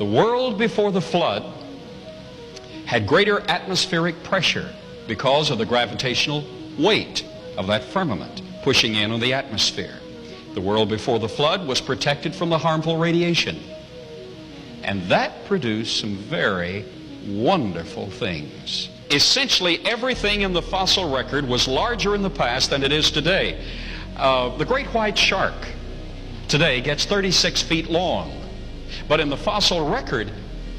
The world before the flood had greater atmospheric pressure because of the gravitational weight of that firmament pushing in on the atmosphere. The world before the flood was protected from the harmful radiation. And that produced some very wonderful things. Essentially, everything in the fossil record was larger in the past than it is today. The great white shark today gets 36 feet long. But in the fossil record,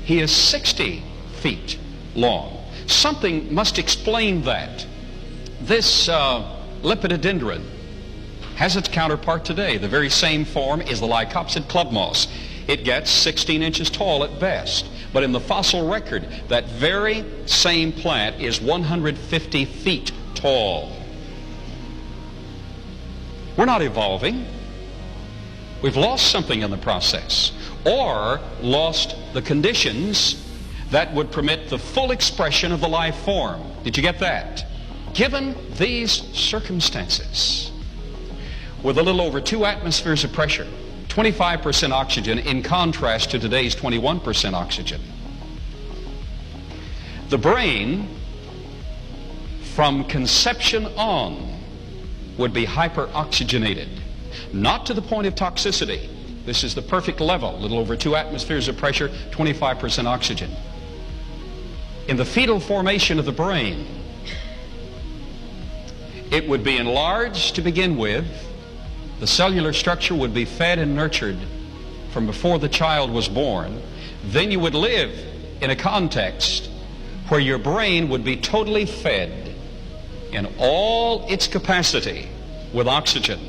he is 60 feet long. Something must explain that. This lepidodendron has its counterpart today. The very same form is the Lycopsid club moss. It gets 16 inches tall at best. But in the fossil record, that very same plant is 150 feet tall. We're not evolving. We've lost something in the process, or lost the conditions that would permit the full expression of the life form. Did you get that? Given these circumstances, with a little over 2 atmospheres of pressure, 25% oxygen in contrast to today's 21% oxygen, the brain from conception on would be hyperoxygenated. Not to the point of toxicity. This is the perfect level, a little over 2 atmospheres of pressure, 25% oxygen. In the fetal formation of the brain, it would be enlarged to begin with. The cellular structure would be fed and nurtured from before the child was born. Then you would live in a context where your brain would be totally fed in all its capacity with oxygen.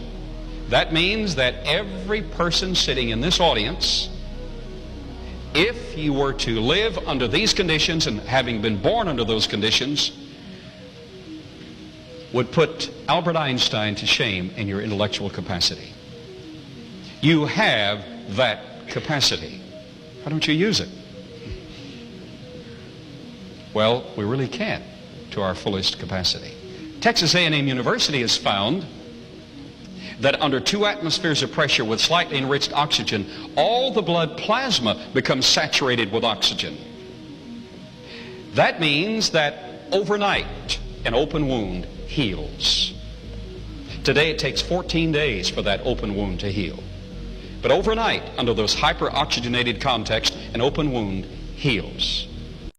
That means that every person sitting in this audience, if you were to live under these conditions and having been born under those conditions, would put Albert Einstein to shame in your intellectual capacity. You have that capacity. Why don't you use it? Well, we really can't to our fullest capacity. Texas A&M University has found that under 2 atmospheres of pressure with slightly enriched oxygen, all the blood plasma becomes saturated with oxygen. That means that overnight, an open wound heals. Today it takes 14 days for that open wound to heal. But overnight, under those hyperoxygenated contexts, an open wound heals.